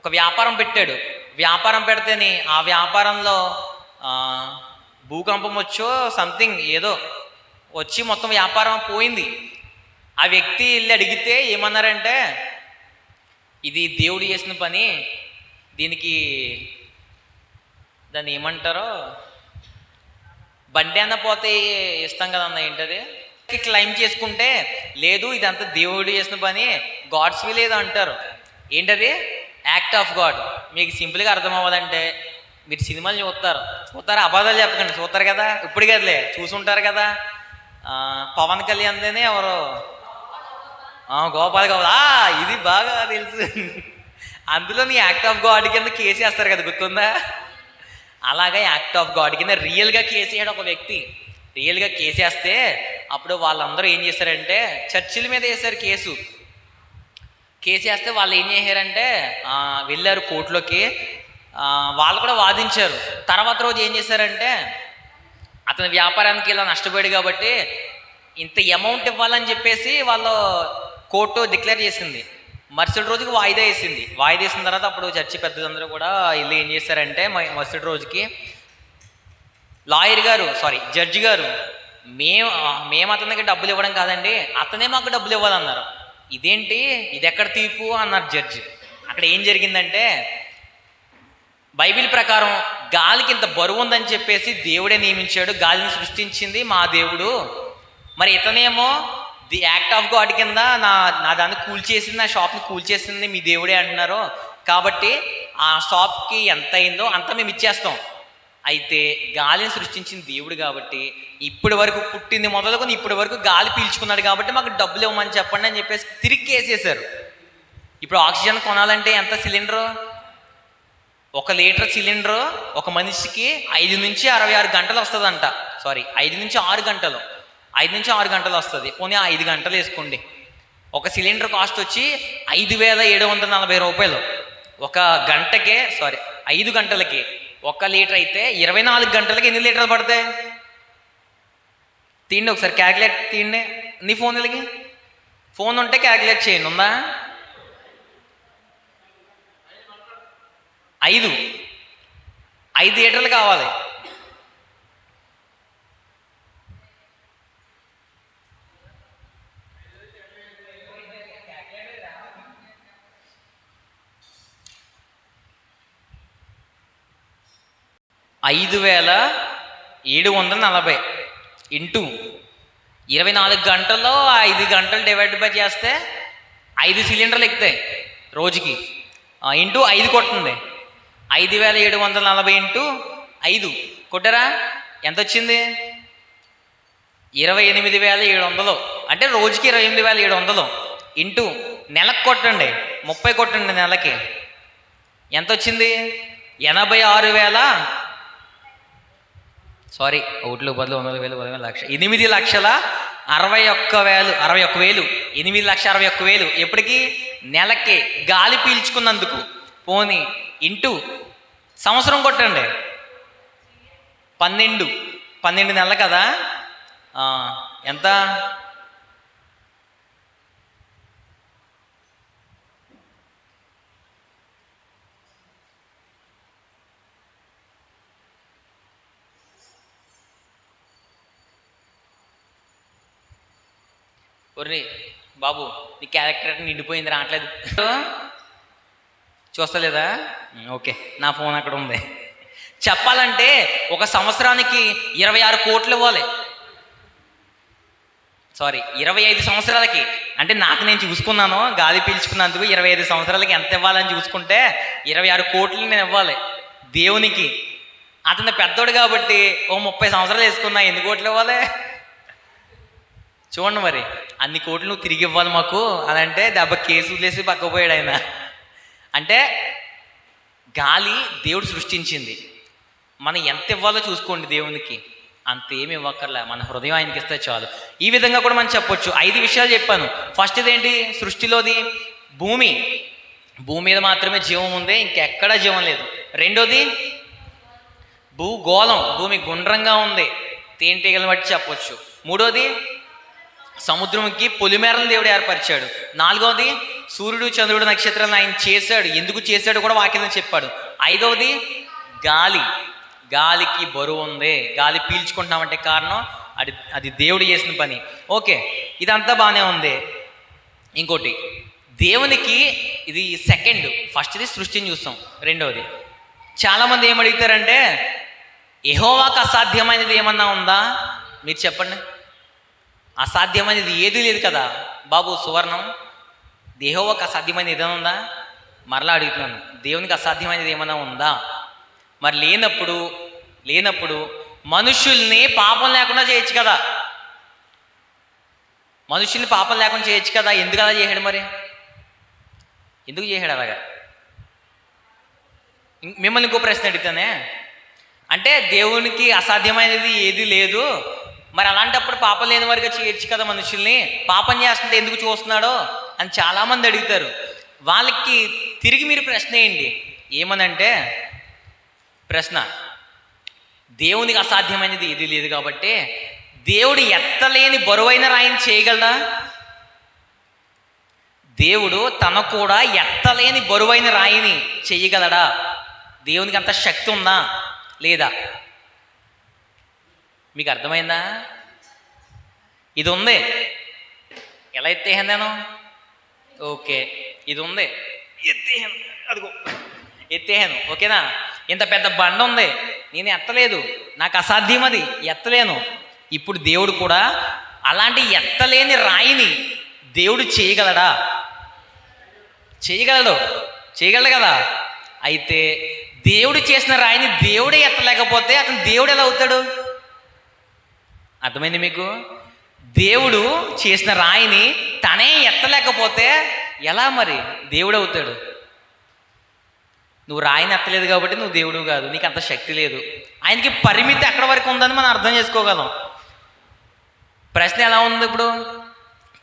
ఒక వ్యాపారం పెట్టాడు. వ్యాపారం పెడితేనే ఆ వ్యాపారంలో భూకంపం వచ్చో సంథింగ్ ఏదో వచ్చి మొత్తం వ్యాపారం పోయింది. ఆ వ్యక్తి వెళ్ళి అడిగితే ఏమన్నారంటే, ఇది దేవుడు చేసిన పని, దీనికి దాన్ని ఏమంటారో, బండి అన్న పోతే ఇస్తాం కదన్న, ఏంటది క్లైమ్ చేసుకుంటే, లేదు ఇదంతా దేవుడు చేసిన పని, గాడ్స్ విల్ ఏదో అంటారు. ఏంటది? Act of God. మీకు సింపుల్గా అర్థం అవ్వాలంటే, మీరు సినిమాలు చూస్తారు, అబద్ధాలు చెప్పకండి, చూస్తారు కదా, ఇప్పుడు కదలే చూసుంటారు కదా. పవన్ కళ్యాణ్దేనే ఎవరు, గోపాల్ గౌడ, ఇది బాగా తెలుసు. అందులో నీ యాక్ట్ ఆఫ్ గాడ్ కింద కేసు వేస్తారు కదా, గుర్తుందా? అలాగే యాక్ట్ ఆఫ్ గాడ్ కింద రియల్గా కేసు వేయడం ఒక వ్యక్తి. రియల్గా కేసు వేస్తే అప్పుడు వాళ్ళందరూ ఏం చేశారంటే, చర్చిల మీద వేశారు కేసు వేస్తే వాళ్ళు ఏం చేశారంటే, వెళ్ళారు కోర్టులోకి. వాళ్ళు కూడా వాదించారు. తర్వాత రోజు ఏం చేశారంటే, అతని వ్యాపారానికి ఇలా నష్టపోయాడు కాబట్టి ఇంత అమౌంట్ ఇవ్వాలని చెప్పేసి వాళ్ళు కోర్టు డిక్లేర్ చేసింది. మరుసటి రోజుకి వాయిదా వేసింది. వాయిదా వేసిన తర్వాత అప్పుడు చర్చి పెద్దలందరూ కూడా వీళ్ళు ఏం చేశారంటే, మరుసటి రోజుకి జడ్జి గారు, మేము అతనికి డబ్బులు ఇవ్వడం కాదండి, అతనే మాకు డబ్బులు ఇవ్వాలన్నారు. ఇదేంటి, ఇది ఎక్కడ తీర్పు అన్నారు జడ్జి. అక్కడ ఏం జరిగిందంటే, బైబిల్ ప్రకారం గాలికి ఇంత బరువు ఉందని చెప్పేసి దేవుడే నియమించాడు. గాలిని సృష్టించింది మా దేవుడు. మరి ఇతనేమో ది యాక్ట్ ఆఫ్ గాడ్ కింద నా నా దాన్ని కూల్చేసింది, నా షాప్ని కూల్చేసింది మీ దేవుడే అంటున్నారు. కాబట్టి ఆ షాప్కి ఎంత అయిందో అంత మేము ఇచ్చేస్తాం. అయితే గాలిని సృష్టించిన దేవుడు కాబట్టి ఇప్పటి వరకు పుట్టింది మొదలుకొని ఇప్పటి వరకు గాలి పీల్చుకున్నాడు కాబట్టి మాకు డబ్బులు ఇవ్వమని చెప్పండి అని చెప్పేసి తిరిగి వేసేసారు. ఇప్పుడు ఆక్సిజన్ కొనాలంటే ఎంత సిలిండరు? 1 లీటర్ సిలిండరు ఒక మనిషికి 5 నుంచి 66 గంటలు వస్తుందంట. సారీ, 5 నుంచి 6 గంటలు, 5 నుంచి 6 గంటలు వస్తుంది. పోనీ 5 గంటలు వేసుకోండి. ఒక సిలిండర్ కాస్ట్ వచ్చి 5,740 రూపాయలు. ఒక గంటకే, సారీ 5 గంటలకి 1 లీటర్ అయితే 24 గంటలకి ఎన్ని లీటర్లు పడతాయి? తీయండి ఒకసారి, క్యాల్కులేట్ తీయండి. నీ ఫోన్లకి ఫోన్ ఉంటే క్యాల్కులేట్ చేయండి. ఉందా? 5 లీటర్లు కావాలి. $5,740 ఇంటూ 24 గంటల్లో 5 గంటలు డివైడ్ బై చేస్తే 5 సిలిండర్లు ఎక్కుతాయి రోజుకి. ఇంటూ 5 కొట్టండి. 5,740 ఇంటూ 5 కొట్టరా? ఎంత వచ్చింది? 28,700. అంటే రోజుకి 28,700 ఇంటూ నెలకు కొట్టండి, 30 కొట్టండి నెలకి. ఎంత వచ్చింది? 86,000, సారీ ఒకటిలో బదులు 100,000, 10,000, లక్ష, 8,61,000, 8,61,000 ఎప్పటికి? నెలకి గాలి పీల్చుకున్నందుకు. పోనీ ఇంటూ సంవత్సరం కొట్టండి, 12 నెలలు కదా. ఎంత? ఒర్రే బాబు, నీ క్యారెక్టర్ నిండిపోయింది, రావట్లేదు. చూస్తలేదా? ఓకే, నా ఫోన్ అక్కడ ఉంది. చెప్పాలంటే ఒక సంవత్సరానికి 26 కోట్లు ఇవ్వాలి. సారీ, 25 సంవత్సరాలకి. అంటే నాకు నేను చూసుకున్నాను, గాలి పీల్చుకున్నందుకు 25 సంవత్సరాలకి ఎంత ఇవ్వాలని చూసుకుంటే 26 కోట్లు నేను ఇవ్వాలి దేవునికి. అతను పెద్దోడు కాబట్టి ఓ 30 సంవత్సరాలు వేసుకున్నా, ఎన్ని కోట్లు ఇవ్వాలి చూడండి. మరి అన్ని కోట్లు నువ్వు తిరిగి ఇవ్వాలి మాకు అని అంటే దెబ్బ కేసు వదిలేసి పక్కపోయాడు ఆయన. అంటే గాలి దేవుడు సృష్టించింది, మనం ఎంత ఇవ్వాలో చూసుకోండి దేవునికి. అంతేమి ఇవ్వక్కర్లే, మన హృదయం ఆయనకి ఇస్తే చాలు. ఈ విధంగా కూడా మనం చెప్పొచ్చు. 5 విషయాలు చెప్పాను. ఫస్ట్ ఇదేంటి? సృష్టిలోది భూమి మీద మాత్రమే జీవం ఉంది, ఇంకెక్కడా జీవం లేదు. రెండోది భూగోళం, భూమి గుండ్రంగా ఉంది, తేనెటీగలను బట్టి చెప్పొచ్చు. మూడోది సముద్రంకి పొలిమేరలను దేవుడు ఏర్పరిచాడు. నాలుగవది సూర్యుడు, చంద్రుడు, నక్షత్రాలను ఆయన చేశాడు, ఎందుకు చేశాడు కూడా వాక్యం చెప్పాడు. ఐదవది గాలికి బరువు ఉంది, గాలి పీల్చుకుంటున్నామంటే కారణం అది దేవుడు చేసిన పని. ఓకే, ఇదంతా బాగానే ఉంది. ఇంకోటి, దేవునికి ఇది సెకండ్. ఫస్ట్ది సృష్టిని చూస్తాం. రెండవది, చాలామంది ఏమడుగుతారంటే యెహోవాకు అసాధ్యమైనది ఏమన్నా ఉందా? మీరు చెప్పండి. అసాధ్యమైనది ఏదీ లేదు కదా బాబు. సువర్ణం, యెహోవాకు అసాధ్యమైనది ఏదైనా ఉందా? మరలా అడుగుతున్నాను, దేవునికి అసాధ్యమైనది ఏమైనా ఉందా? మరి లేనప్పుడు మనుషుల్ని పాపం లేకుండా చేయొచ్చు కదా. మనుషుల్ని పాపం లేకుండా చేయొచ్చు కదా. ఎందుకు అలా చేశాడు? మరి ఎందుకు చేశాడు అలాగా? మిమ్మల్ని ఇంకో ప్రశ్న అడుగుతానే. అంటే దేవునికి అసాధ్యమైనది ఏది లేదు, మరి అలాంటప్పుడు పాపం లేని వారిగా చేయొచ్చు కదా. మనుషుల్ని పాపం చేస్తుంటే ఎందుకు చూస్తున్నాడో అని చాలామంది అడుగుతారు. వాళ్ళకి తిరిగి మీరు ప్రశ్న వేయండి. ఏమనంటే, ప్రశ్న, దేవునికి అసాధ్యమైనది ఏది లేదు కాబట్టి దేవుడు ఎత్తలేని బరువైన రాయిని చేయగలడా? దేవుడు తను కూడా ఎత్తలేని బరువైన రాయిని చేయగలడా? దేవునికి అంత శక్తి ఉందా లేదా? మీకు అర్థమైందా? ఇది ఉంది, ఎలా ఎత్తేసాను నేను? ఓకే, ఇది ఉంది, ఎత్తేసాను, అదిగో ఎత్తేసాను. ఓకేనా? ఇంత పెద్ద బండ ఉంది, నేను ఎత్తలేదు, నాకు అసాధ్యం, అది ఎత్తలేను. ఇప్పుడు దేవుడు కూడా అలాంటి ఎత్తలేని రాయిని దేవుడు చేయగలడా? చేయగలడు, చేయగలడు కదా. అయితే దేవుడు చేసిన రాయిని దేవుడే ఎత్తలేకపోతే అతను దేవుడు ఎలా అవుతాడు? అర్థమైంది మీకు? దేవుడు చేసిన రాయిని తనే ఎత్తలేకపోతే ఎలా మరి దేవుడు అవుతాడు? నువ్వు రాయిని ఎత్తలేదు కాబట్టి నువ్వు దేవుడు కాదు, నీకు అంత శక్తి లేదు. ఆయనకి పరిమితి ఎక్కడ వరకు ఉందని మనం అర్థం చేసుకోగలం. ప్రశ్న ఎలా ఉంది ఇప్పుడు?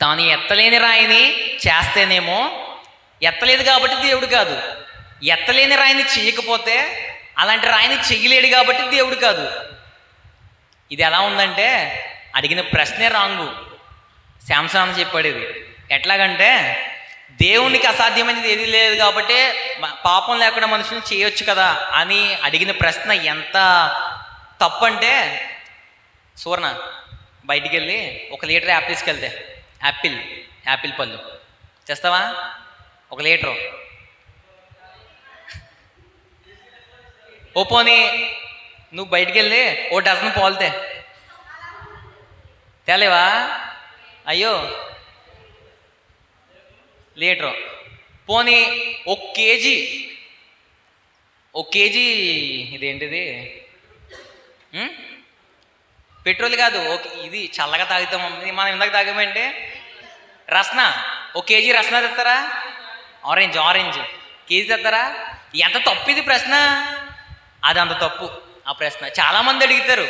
తాను ఎత్తలేని రాయిని చేస్తేనేమో ఎత్తలేదు కాబట్టి దేవుడు కాదు, ఎత్తలేని రాయిని చేయకపోతే అలాంటి రాయిని చెయ్యలేడు కాబట్టి దేవుడు కాదు. ఇది ఎలా ఉందంటే అడిగిన ప్రశ్నే రాంగు. శాంసన్ చెప్పాడు ఇది. ఎట్లాగంటే దేవునికి అసాధ్యమైనది ఏది లేదు కాబట్టి పాపం లేకుండా మనుషుని చేయొచ్చు కదా అని అడిగిన ప్రశ్న ఎంత తప్పు అంటే, సువర్ణ బయటికి వెళ్ళి 1 లీటర్ యాపిల్ తీసుకెళ్తే యాపిల్ పళ్ళు చేస్తావా? 1 లీటరు. ఓ పోనీ నువ్వు బయటికి వెళ్ళి 1 డజన్ పాలు తేలేవా? అయ్యో, లీటరు. పోనీ 1 కేజీ ఇదేంటిది పెట్రోల్ కాదు, ఇది చల్లగా తాగుతాం. మనం ఇందాక తాగామంటే రస్నా, 1 కేజీ రస్నా తెస్తారా? ఆరెంజ్ కేజీ తెస్తారా? ఎంత తప్పు ఇది ప్రశ్న. అది అంత తప్పు ఆ ప్రశ్న. చాలామంది అడుగుతారు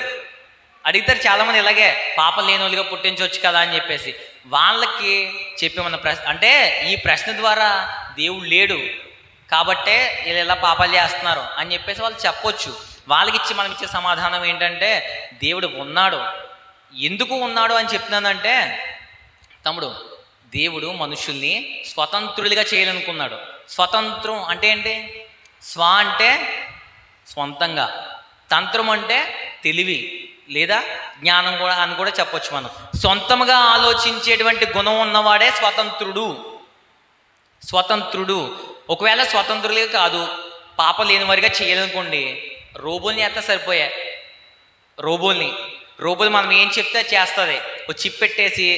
చాలామంది ఇలాగే పాపం లేని వాళ్ళుగా పుట్టించవచ్చు కదా అని చెప్పేసి. వాళ్ళకి చెప్పేమన్న ప్రశ్న అంటే ఈ ప్రశ్న ద్వారా దేవుడు లేడు కాబట్టే వీళ్ళు ఇలా పాపాలు చేస్తున్నారు అని చెప్పేసి వాళ్ళు చెప్పొచ్చు. వాళ్ళకి మనం ఇచ్చే సమాధానం ఏంటంటే దేవుడు ఉన్నాడు. ఎందుకు ఉన్నాడు అని చెప్తున్నానంటే, తమ్ముడు, దేవుడు మనుషుల్ని స్వతంత్రులుగా చేయాలనుకున్నాడు. స్వతంత్రం అంటే ఏంటి? స్వ అంటే స్వంతంగా, తంత్రం అంటే తెలివి లేదా జ్ఞానం కూడా అని కూడా చెప్పొచ్చు. మనం సొంతంగా ఆలోచించేటువంటి గుణం ఉన్నవాడే స్వతంత్రుడు. ఒకవేళ స్వతంత్రులే కాదు, పాప లేని వారిగా చేయాలనుకోండి, రోబోల్ని ఎత్తా సరిపోయా. రోబోలు మనం ఏం చెప్తే చేస్తుంది. ఒక చిప్ పెట్టేసి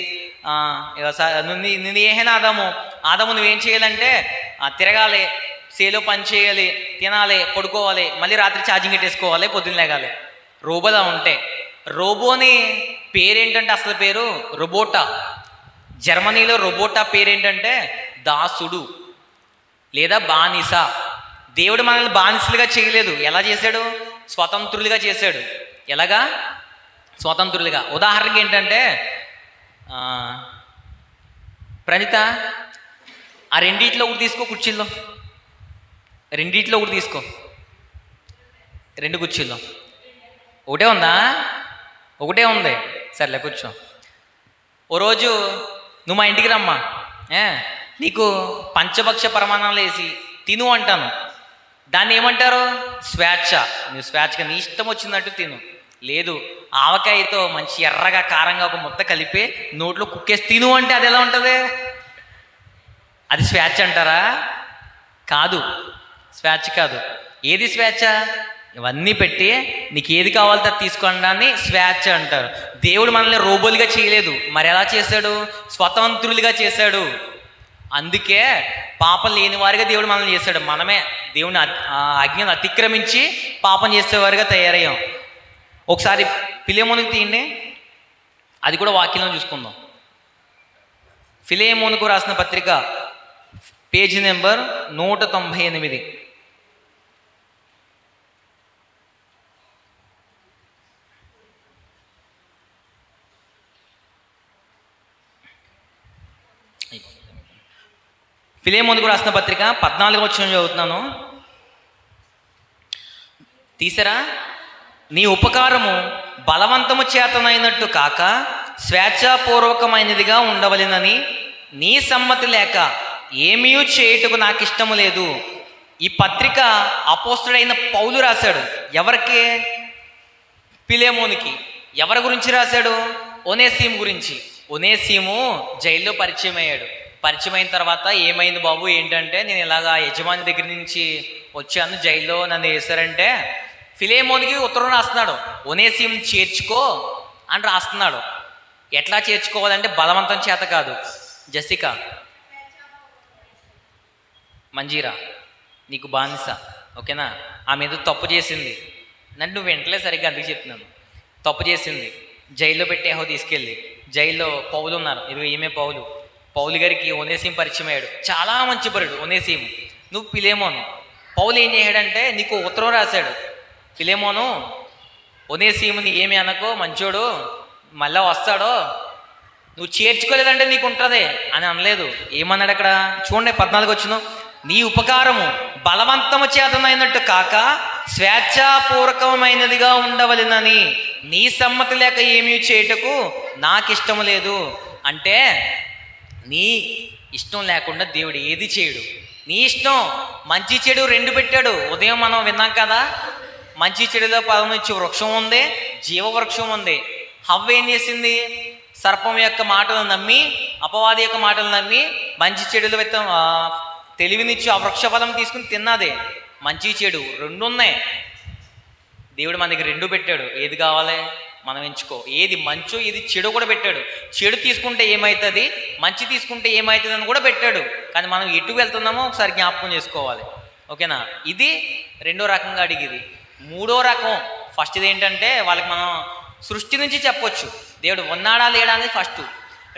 నువ్వు ఏహైనా ఆదాము నువ్వేం చేయాలంటే తిరగాలి, సేలో పని చేయాలి, తినాలి, పడుకోవాలి, మళ్ళీ రాత్రి ఛార్జింగ్ పెట్టేసుకోవాలి, పొద్దున్న లేగాలి. రోబోలా ఉంటే. రోబోని పేరేంటంటే అసలు పేరు రోబోటా. జర్మనీలో రోబోటా పేరేంటంటే దాసుడు లేదా బానిస. దేవుడు మనల్ని బానిసలుగా చేయలేదు. ఎలా చేశాడు? స్వతంత్రులుగా చేశాడు. ఎలాగా? స్వతంత్రులుగా. ఉదాహరణకి ఏంటంటే ప్రణిత ఆ రెండిట్లో ఒకటి తీసుకో, కుర్చీల్లో రెండిట్లో ఒకటి తీసుకో. 2 కుర్చీల్లో ఒకటే ఉందా? ఒకటే ఉంది. సర్లే కూర్చో. ఓ రోజు నువ్వు మా ఇంటికి రమ్మా, నీకు పంచభక్ష ప్రమాణాలు వేసి తిను అంటాను. దాన్ని ఏమంటారు? స్వేచ్ఛ. నువ్వు స్వేచ్ఛగా నీ ఇష్టం వచ్చినట్టు తిను. లేదు, ఆవకాయతో మంచి ఎర్రగా కారంగా ఒక ముద్ద కలిపి నోట్లో కుక్కేసి తిను అంటే అది ఎలా ఉంటుంది? అది స్వేచ్ఛ అంటారా? కాదు, స్వేచ్ఛ కాదు. ఏది స్వేచ్ఛ? ఇవన్నీ పెట్టి నీకు ఏది కావాలో అది తీసుకోవడాన్ని స్వేచ్ఛ అంటారు. దేవుడు మనల్ని రోబోలుగా చేయలేదు. మరి ఎలా చేశాడు? స్వతంత్రులుగా చేశాడు. అందుకే పాపం లేని వారిగా దేవుడు మనల్ని చేశాడు. మనమే దేవుని ఆజ్ఞను అతిక్రమించి పాపం చేసేవారిగా తయారయ్యాం. ఒకసారి ఫిలేమోనుకు తీయండి, అది కూడా వాక్యంలో చూసుకుందాం. ఫిలేమోనుకు రాసిన పత్రిక పేజీ నెంబర్ 198. ఫిలేమోనుకు రాసిన పత్రిక 14వ వచనం చదువుతున్నాను. తీసారా? నీ ఉపకారము బలవంతము చేతనైనట్టు కాక స్వేచ్ఛాపూర్వకమైనదిగా ఉండవలెనని నీ సమ్మతి లేక ఏమీ చేయుటకు నాకు ఇష్టము లేదు. ఈ పత్రిక అపోస్తుడైన పౌలు రాశాడు. ఎవరికి? ఫిలేమోనుకి. ఎవరి గురించి రాశాడు? ఒనేసీము గురించి. ఒనేసీము జైల్లో పరిచయం అయ్యాడు. పరిచయం అయిన తర్వాత ఏమైంది బాబు ఏంటంటే, నేను ఇలాగా యజమాని దగ్గర నుంచి వచ్చాను, జైల్లో నన్ను వేశారంటే ఫిలేమోనుకి ఉత్తరం రాస్తున్నాడు. ఒనేసీము చేర్చుకో అని రాస్తున్నాడు. ఎట్లా చేర్చుకోవాలంటే బలవంతం చేత కాదు. జసిక, మంజీరా నీకు బానిస, ఓకేనా? ఆమె ఏదో తప్పు చేసింది, నన్ను నువ్వు వెంటలే సరిగ్గా అందుకు చెప్తున్నాను. తప్పు చేసింది, జైల్లో పెట్టేహో తీసుకెళ్ళి. జైల్లో పౌలు ఉన్నారు, ఇదిగో ఈమె పౌలు. పౌలు గారికి ఒనేసీము పరిచయం అయ్యాడు, చాలా మంచి పరుడు ఒనేసీము. నువ్వు పిలేమోను. పౌలు ఏం చేశాడంటే నీకు ఉత్తరం రాశాడు, పిలేమోను ఒనేసీముని ఏమి అనకో, మంచోడు, మళ్ళా వస్తాడో, నువ్వు చేర్చుకోలేదంటే నీకు ఉంటుంది అని అనలేదు. ఏమన్నాడు అక్కడ చూడండి, 14 వచ్చిన, నీ ఉపకారము బలవంతము చేతనైనట్టు కాక స్వేచ్ఛాపూర్వకమైనదిగా ఉండవలెనని నీ సమ్మతి లేక ఏమీ చేయుటకు నాకు ఇష్టము లేదు. అంటే నీ ఇష్టం లేకుండా దేవుడు ఏది చేయడు. నీ ఇష్టం. మంచి చెడు 2 పెట్టాడు. ఉదయం మనం విన్నాం కదా, మంచి చెడులో ఫలమిచ్చే వృక్షం ఉంది, జీవవృక్షం ఉంది. హవ్వ ఏం చేసింది? సర్పం యొక్క మాటలు నమ్మి, అపవాది యొక్క మాటలు నమ్మి, మంచి చెడుల తెలివినిచ్చి ఆ వృక్ష ఫలం తీసుకుని తిన్నదే. మంచి చెడు 2 ఉన్నాయి. దేవుడు మన దగ్గర 2 పెట్టాడు. ఏది కావాలి మనం ఎంచుకో. ఏది మంచో ఏది చెడు కూడా పెట్టాడు. చెడు తీసుకుంటే ఏమవుతుంది, మంచి తీసుకుంటే ఏమవుతుంది అని కూడా పెట్టాడు. కానీ మనం ఎటు వెళ్తున్నామో ఒకసారి జ్ఞాపకం చేసుకోవాలి, ఓకేనా? ఇది 2వ రకంగా అడిగేది. 3వ రకం, ఫస్ట్ది ఏంటంటే వాళ్ళకి మనం సృష్టి నుంచి చెప్పొచ్చు, దేవుడు ఉన్నాడా లేడా అనేది ఫస్ట్.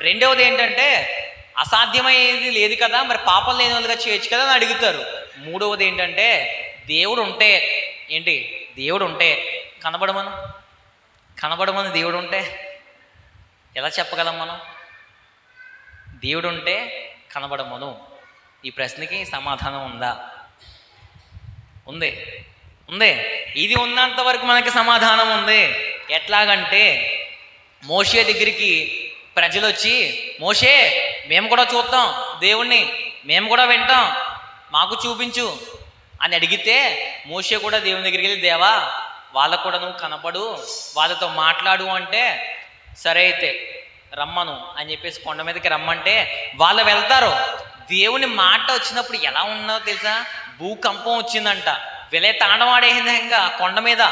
2వది ఏంటంటే అసాధ్యమయ్యేది లేదు కదా, మరి పాపం లేని వాళ్ళుగా చేయొచ్చు కదా అని అడుగుతారు. 3వది ఏంటంటే దేవుడు ఉంటే ఏంటి, దేవుడు ఉంటే కనబడమని దేవుడు ఉంటే ఎలా చెప్పగలం మనం? దేవుడు ఉంటే కనబడమను. ఈ ప్రశ్నకి సమాధానం ఉందా? ఉంది. ఇది ఉన్నంత వరకు మనకి సమాధానం ఉంది. ఎట్లాగంటే మోషే దగ్గరికి ప్రజలు వచ్చి, మోషే మేము కూడా చూద్దాం దేవుణ్ణి, మేము కూడా వింటాం, మాకు చూపించు అని అడిగితే మోషే కూడా దేవుని దగ్గరికి వెళ్ళి, దేవా వాళ్ళకు కూడా నువ్వు కనపడు, వాళ్ళతో మాట్లాడు అంటే, సరే అయితే రమ్మను అని చెప్పేసి కొండ మీదకి రమ్మంటే వాళ్ళు వెళ్తారు. దేవుని మాట వచ్చినప్పుడు ఎలా ఉన్నదో తెలుసా? భూకంపం వచ్చిందంట, వెలే తాండవాడేసింది. ఇంకా కొండ మీద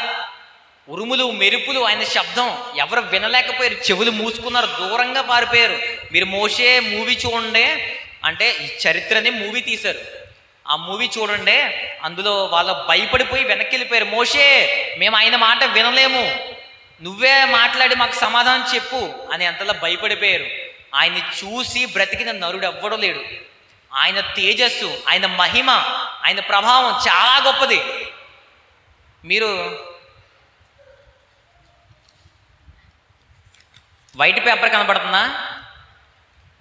ఉరుములు మెరుపులు, ఆయన శబ్దం ఎవరు వినలేకపోయారు, చెవులు మూసుకున్నారు, దూరంగా పారిపోయారు. మీరు మోషే మూవీ చూడండి, అంటే ఈ చరిత్రని మూవీ తీశారు, ఆ మూవీ చూడండి. అందులో వాళ్ళు భయపడిపోయి వెనక్కి వెళ్ళిపోయారు. మోషే మేము ఆయన మాట వినలేము, నువ్వే మాట్లాడి మాకు సమాధానం చెప్పు అని అంతలా భయపడిపోయారు. ఆయన్ని చూసి బ్రతికిన నరుడు ఎవ్వడూ లేడు. ఆయన తేజస్సు, ఆయన మహిమ, ఆయన ప్రభావం చాలా గొప్పది. మీరు వైట్ పేపర్ కనబడుతుందా?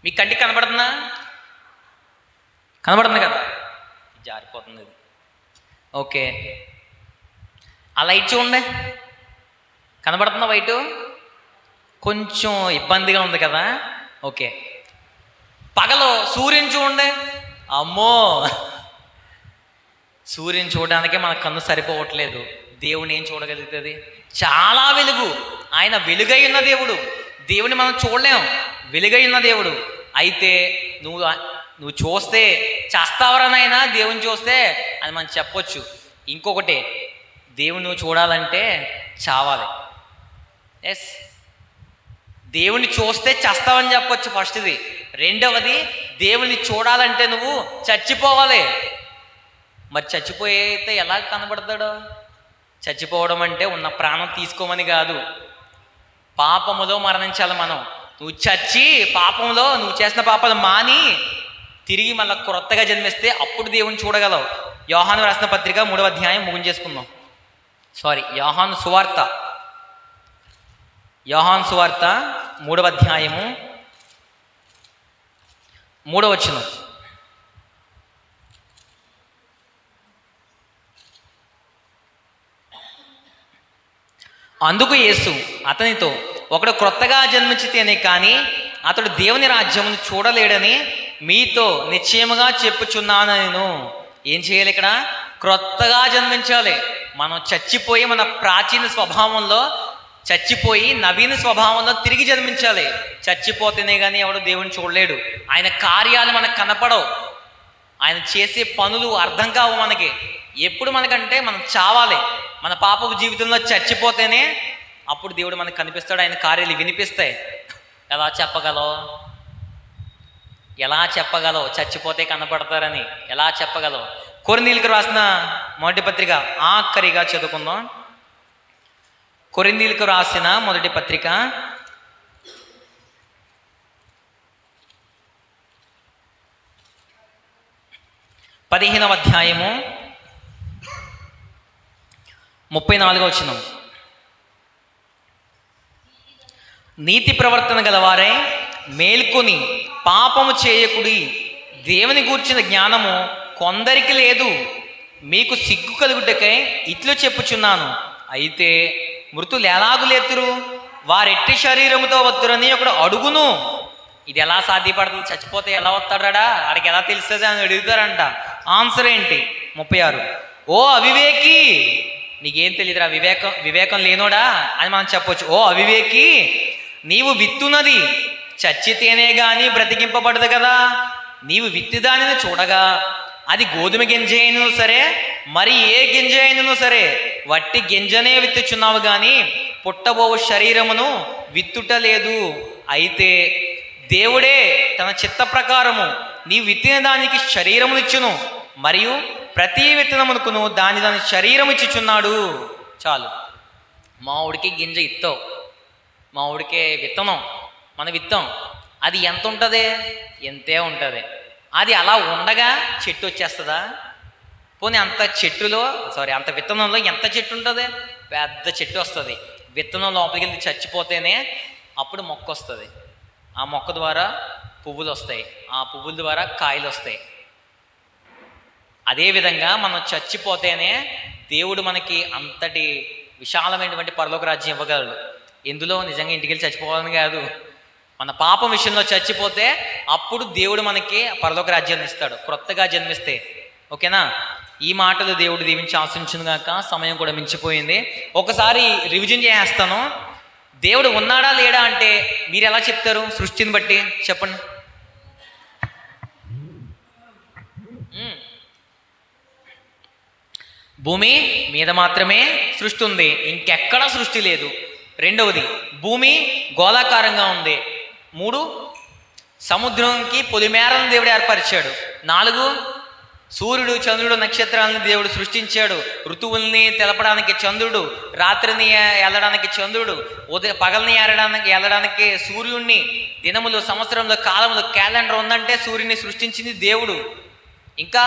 మీ కంటికి కనబడుతుందా? కనబడుతుంది కదా, జారిపోతుంది. ఓకే, ఆ లైట్ చూడండి, కనబడుతుందా వైటు? కొంచెం ఇబ్బందిగా ఉంది కదా. ఓకే, పగలు సూర్యుని చూడండి, అమ్మో సూర్యుని చూడడానికే మన కన్ను సరిపోవట్లేదు. దేవుని ఏం చూడగలుగుతుంది? చాలా వెలుగు. ఆయన వెలుగై ఉన్న దేవుడు. దేవుని మనం చూడలేం, వెలుగై ఉన్న దేవుడు. అయితే నువ్వు చూస్తే చేస్తావరనైనా దేవుని చూస్తే అని మనం చెప్పొచ్చు. ఇంకొకటి, దేవుని నువ్వు చూడాలంటే చావాలి. ఎస్, దేవుని చూస్తే చేస్తావని చెప్పొచ్చు ఫస్ట్ది. 2వది, దేవుని చూడాలంటే నువ్వు చచ్చిపోవాలి. మరి చచ్చిపోయితే ఎలా కనబడతాడో? చచ్చిపోవడం అంటే ఉన్న ప్రాణం తీసుకోమని కాదు, పాపములో మరణించాలి మనం. నువ్వు చచ్చి పాపంలో నువ్వు చేసిన పాపాలు మాని తిరిగి మళ్ళీ క్రొత్తగా జన్మిస్తే అప్పుడు దేవుని చూడగలవు. యోహాను రాసిన పత్రిక 3వ అధ్యాయం ముగించేసుకుందాం. యోహాను సువార్త 3వ అధ్యాయము 3వ వచనం. అందుకు యేసు అతనితో, ఒకడు క్రొత్తగా జన్మించితేనే కానీ అతడు దేవుని రాజ్యమును చూడలేడని మీతో నిశ్చయముగా చెప్పుచున్నాను. నేను ఏం చేయాలి? ఇక్కడ క్రొత్తగా జన్మించాలి. మనం చచ్చిపోయి మన ప్రాచీన స్వభావంలో చచ్చిపోయి నవీన స్వభావంలో తిరిగి జన్మించాలి. చచ్చిపోతేనే కానీ ఎవడు దేవుని చూడలేడు. ఆయన కార్యాలు మనకు కనపడవు, ఆయన చేసే పనులు అర్థం కావు మనకి. ఎప్పుడు మనకంటే మనం చావాలి, మన పాపపు జీవితంలో చచ్చిపోతేనే అప్పుడు దేవుడు మనకు కనిపిస్తాడు, ఆయన కార్యాలు వినిపిస్తాయి. ఎలా చెప్పగలవు? ఎలా చెప్పగలవు చచ్చిపోతే కనపడతారని? ఎలా చెప్పగలవు? కొరింథీయులకు రాసిన మొదటి పత్రిక ఆఖరిగా చదువుకుందాం. కొరింథీయులకు రాసిన మొదటి పత్రిక 15వ అధ్యాయము 34వ వచనం. నీతి ప్రవర్తన గలవారై మేల్కొని పాపము చేయకుడి, దేవుని గూర్చిన జ్ఞానము కొందరికి లేదు, మీకు సిగ్గు కలుగుటకై ఇట్లు చెప్పుచున్నాను. అయితే మృతులు ఎలాగు లేతురు, వారెట్టి శరీరముతో వత్తురని ఒకడు అడుగును. ఇది ఎలా సాధ్యపడుతుంది? చచ్చిపోతే ఎలా వస్తాడా, ఆడికి ఎలా తెలుస్తుంది అని అడుగుతారంట. ఆన్సర్ ఏంటి? 36. ఓ అవివేకి, నీకేం తెలియదురా, వివేకం లేనోడా అని మనం చెప్పొచ్చు. ఓ అవివేకి, నీవు విత్తున్నది చచ్చితేనే గాని బ్రతికింపబడదు కదా. నీవు విత్తి దానిని చూడగా అది గోధుమ గింజ అయినను సరే, మరి ఏ గింజ అయినను సరే, వట్టి గింజనే విత్తుచున్నావు కానీ పుట్టబోవు శరీరమును విత్తుట లేదు. అయితే దేవుడే తన చిత్త ప్రకారము నీవు విత్తిన దానికి శరీరమునిచ్చును, మరియు ప్రతి విత్తనమునకును దాని శరీరం ఇచ్చుచున్నాడు. చాలు. మామిడికి గింజ ఇత్తావు, మామిడికే విత్తనం మన విత్తం, అది ఎంత ఉంటుంది? ఎంతే ఉంటుంది. అది అలా ఉండగా చెట్టు వచ్చేస్తుందా? పోనీ అంత విత్తనంలో ఎంత చెట్టు ఉంటుంది? పెద్ద చెట్టు వస్తుంది. విత్తనం లోపలికి వెళ్ళి చచ్చిపోతేనే అప్పుడు మొక్క వస్తుంది. ఆ మొక్క ద్వారా పువ్వులు వస్తాయి, ఆ పువ్వుల ద్వారా కాయలు వస్తాయి. అదేవిధంగా మనం చచ్చిపోతేనే దేవుడు మనకి అంతటి విశాలమైనటువంటి పరలోక రాజ్యం ఇవ్వగలడు. ఇందులో నిజంగా ఇంటికి వెళ్ళి చచ్చిపోవాలని కాదు, మన పాపం విషయంలో చచ్చిపోతే అప్పుడు దేవుడు మనకి పరలోక రాజ్యాన్ని ఇస్తాడు, క్రొత్తగా జన్మిస్తే. ఓకేనా? ఈ మాటలు దేవుడు దీవించి ఆశించును గాక. సమయం కూడా మించిపోయింది. ఒకసారి రివిజన్ చేస్తాను. దేవుడు ఉన్నాడా లేడా అంటే మీరు ఎలా చెప్తారు? సృష్టిని బట్టి చెప్పండి. భూమి మీద మాత్రమే సృష్టి ఉంది, ఇంకెక్కడా సృష్టి లేదు. రెండవది, భూమి గోళాకారంగా ఉంది. 3, సముద్రంకి పొలిమేరలను దేవుడు ఏర్పరిచాడు. 4, సూర్యుడు, చంద్రుడు, నక్షత్రాలను దేవుడు సృష్టించాడు. ఋతువుల్ని తెలపడానికి చంద్రుడు, రాత్రిని వెళ్ళడానికి చంద్రుడు, పగల్ని వెళ్ళడానికి సూర్యుడిని, దినములు, సంవత్సరంలో, కాలములు, క్యాలెండర్ ఉందంటే సూర్యుని సృష్టించింది దేవుడు. ఇంకా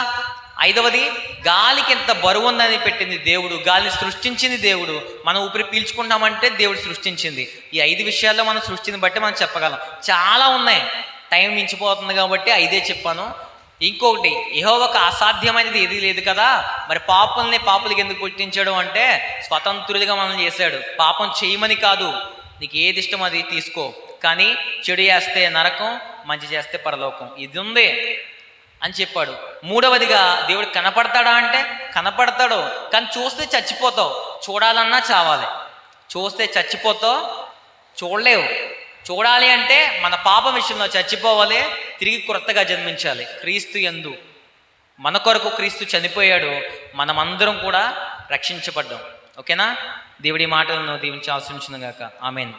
5వది, గాలికి ఎంత బరువు ఉందని పెట్టింది దేవుడు, గాలిని సృష్టించింది దేవుడు. మనం ఊపిరి పీల్చుకుంటామంటే దేవుడు సృష్టించింది. ఈ 5 విషయాల్లో మనం సృష్టిని బట్టి మనం చెప్పగలం. చాలా ఉన్నాయి, టైం మించిపోతుంది కాబట్టి 5 చెప్పాను. ఇంకొకటి, యెహోవాకు అసాధ్యమైనది ఏది లేదు కదా. మరి పాపులకి ఎందుకు పుట్టించాడు అంటే స్వతంత్రులుగా మనం చేశాడు. పాపం చేయమని కాదు, నీకు ఏది ఇష్టం అది తీసుకో, కానీ చెడు చేస్తే నరకం, మంచి చేస్తే పరలోకం, ఇది ఉంది అని చెప్పాడు. 3వదిగా, దేవుడు కనపడతాడా అంటే కనపడతాడు, కానీ చూస్తే చచ్చిపోతావు. చూడాలన్నా చావాలి. చూస్తే చచ్చిపోతావు, చూడలేవు. చూడాలి అంటే మన పాపం విషయంలో చచ్చిపోవాలి, తిరిగి క్రొత్తగా జన్మించాలి. క్రీస్తు యందు మన కొరకు క్రీస్తు చనిపోయాడు, మనమందరం కూడా రక్షించబడ్డాం. ఓకేనా? దేవుడి మాటలను దీవించి ఆశీర్వదించును గాక. ఆమేన్.